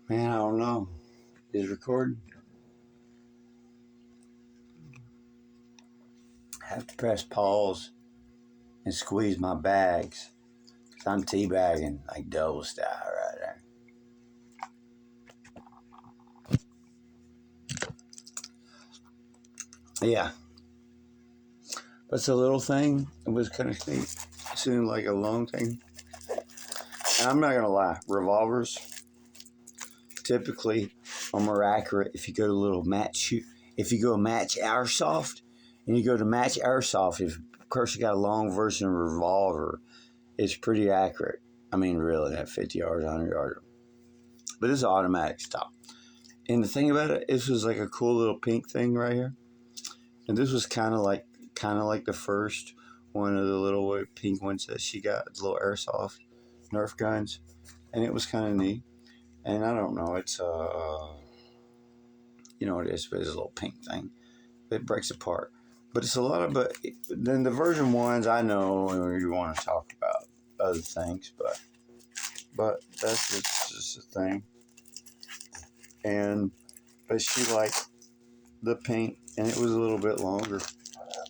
Man, I don't know. Is it recording? I have to press pause and squeeze my bags. Cause I'm teabagging like double style right there. Yeah. But it's a little thing. It was kind of neat. It seemed like a long thing. And I'm not going to lie. Revolvers typically are more accurate if you go to a little match. If you go match airsoft and you go to match airsoft, if of course you got a long version of revolver, it's pretty accurate. I mean, really, at 50 yards, 100 yards. But it's automatic stop. And the thing about it, this was like a cool little pink thing right here. And this was kind of like the first one of the little pink ones that she got, the little airsoft Nerf guns. And it was kind of neat. And I don't know, it's you know what it is, but it's a little pink thing. It breaks apart. But it's a lot of, but then the version ones I know you want to talk about other things, but that's just a thing. And but she liked the pink, and it was a little bit longer.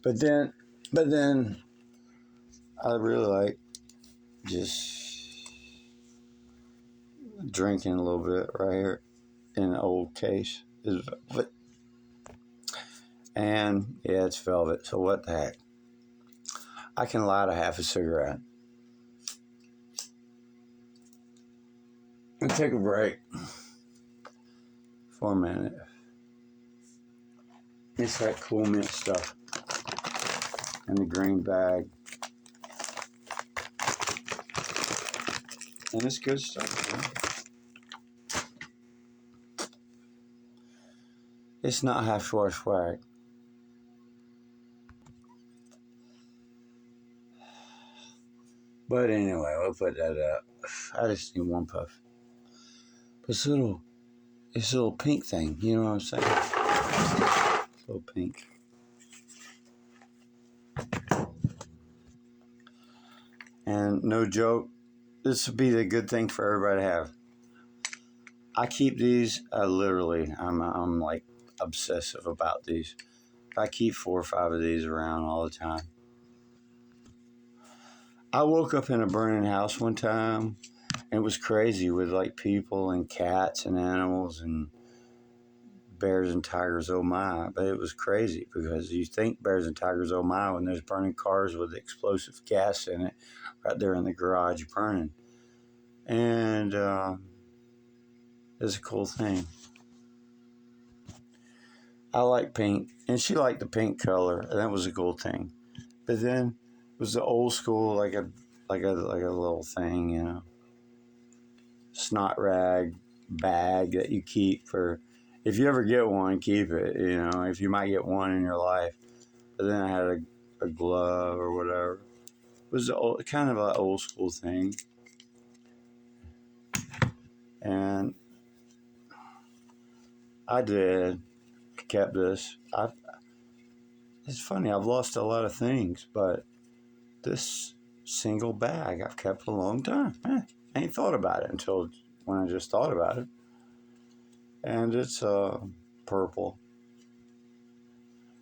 But then I really like just drinking a little bit right here in an old case. Is velvet. And yeah, it's velvet. So what the heck? I can light a half a cigarette and take a break for a minute. It's that cool mint stuff in the green bag. And it's good stuff, man. It's not half-wash swag. But anyway, we'll put that up. I just need one puff. But it's a little pink thing, you know what I'm saying? It's a little pink. And no joke, this would be the good thing for everybody to have. I keep these, literally, I'm like obsessive about these. I keep 4 or 5 of these around all the time. I woke up in a burning house one time, and it was crazy with like people and cats and animals and bears and tigers, oh my. But it was crazy because you think bears and tigers, oh my, when there's burning cars with explosive gas in it right there in the garage burning. And it's a cool thing. I like pink, and she liked the pink color, and that was a cool thing. But then it was the old school, like a little thing, you know, snot rag bag that you keep for if you ever get one, keep it. You know, if you might get one in your life. But then I had a glove or whatever. It was kind of an old school thing, and I kept this. It's funny. I've lost a lot of things, but this single bag I've kept for a long time. I ain't thought about it until when I just thought about it. And it's purple,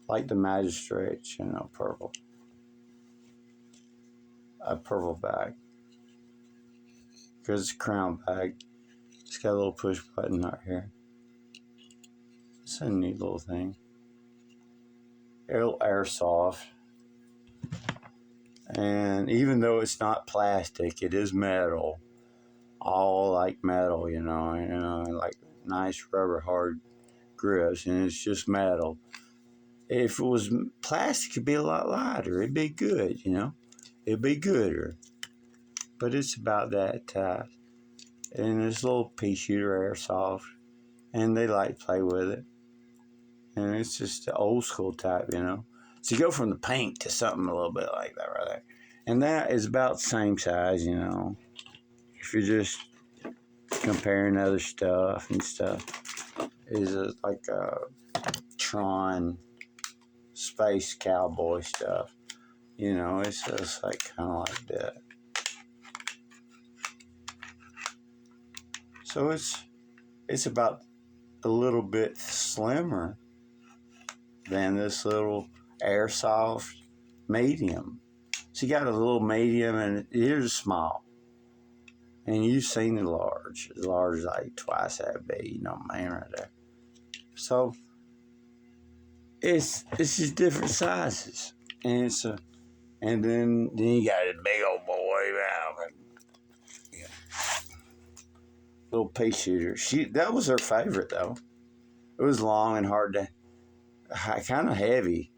like the magistrates, you know, purple. A purple bag because it's a crown bag. It's got a little push button right here. It's a neat little thing. It'll airsoft. And even though it's not plastic, it is metal. All like metal, like nice rubber hard grips, and it's just metal. If it was plastic, it'd be a lot lighter. It'd be good, you know. It'd be gooder. But it's about that type. And this little pea shooter airsoft, and they like to play with it. And it's just the old school type, you know. So you go from the pink to something a little bit like that right there. And that is about the same size, you know. If you're just comparing other stuff and stuff, is like a Tron space cowboy stuff. You know, it's just like kind of like that. So it's about a little bit slimmer than this little airsoft medium. So you got a little medium, and here's a small. And you've seen the large. The large is like twice that big, man, right there. So it's just different sizes, and then you got a big old boy, yeah, little pea shooter. That was her favorite though. It was long and hard to, kind of heavy,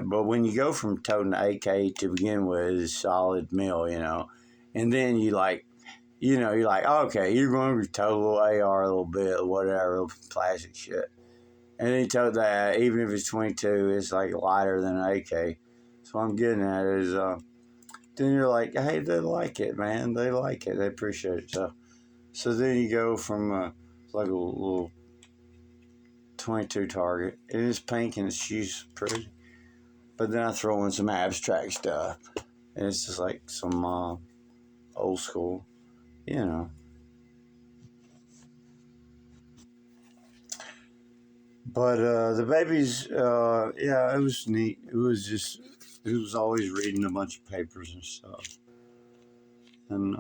But when you go from toting the AK to begin with, is solid meal, and then you're like, okay, you're going to tow a little AR a little bit, whatever, little plastic shit. And then you tow that, even if it's 22, it's like lighter than an AK. So what I'm getting at is, then you're like, hey, they like it, man. They like it. They appreciate it. So then you go from like a little 22 target. It is pink and she's pretty. But then I throw in some abstract stuff. And it's just like some old school, But the babies, yeah, it was neat. It was always reading a bunch of papers and stuff. And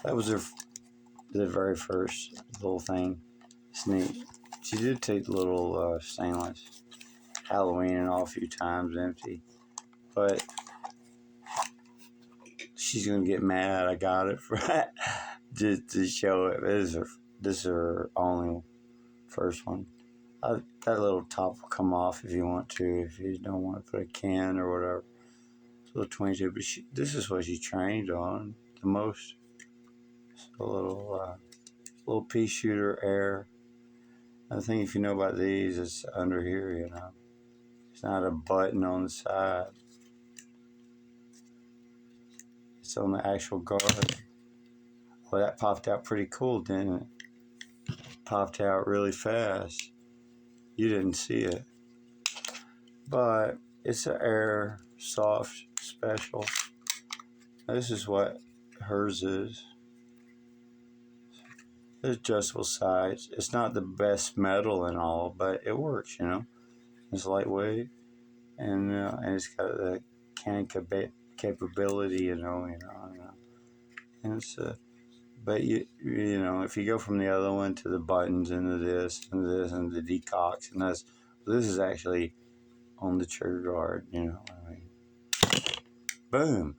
that was the very first little thing. It's neat. She did take the little stainless Halloween and all a few times empty. But she's going to get mad. I got it for just to show it. This is her only first one. That little top will come off if you want to, if you don't want to put a can or whatever. It's a little 22, but this is what she trained on the most. It's a little pea shooter air. I think if you know about these, it's under here, It's not a button on the side. It's on the actual guard. Well, that popped out pretty cool, didn't it? Popped out really fast. You didn't see it. But it's an air soft special. This is what hers is. There's adjustable sides. It's not the best metal and all, but it works, It's lightweight, and it's got the cannon capability, And it's but if you go from the other one to the buttons into this and this and the decocks and this is actually on the trigger guard, Boom.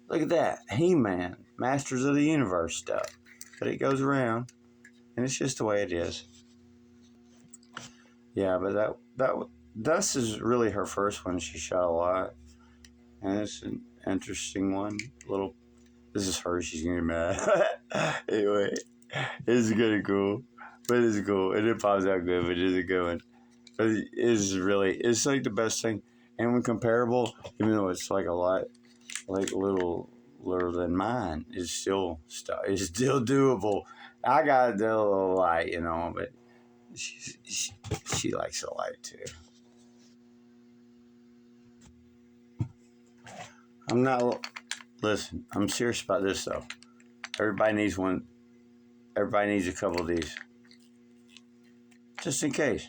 Look at that. He-Man, Masters of the Universe stuff. But it goes around, and it's just the way it is. Yeah, but this is really her first one. She shot a lot. And it's an interesting one. This is her. She's going to be mad. Anyway, it's kind of cool. But it's cool. And it pops out good, but it is a good one. But it's like the best thing. And when comparable, even though it's like a lot, like littler than mine, it's still doable. I got it a little light, but she likes it light too. Listen, I'm serious about this though. Everybody needs one. Everybody needs a couple of these. Just in case.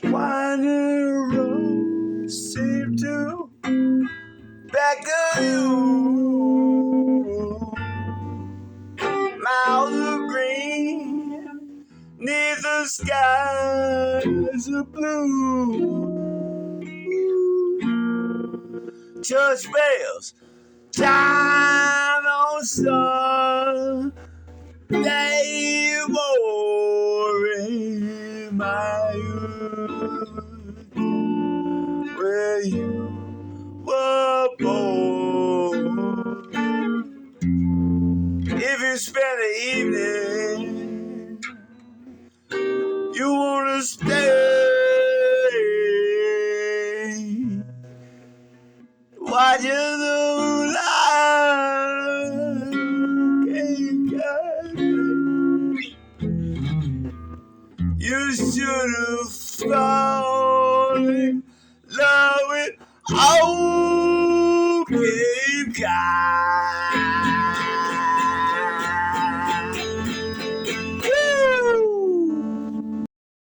winding road seem to beckon you. Miles of green, neath the skies of blue. Church bells, time on sun, they were in my youth, where you were born. If you spend the evening, you wanna stay, watching the moonlight. You should have fallen in love with old Cape Cod.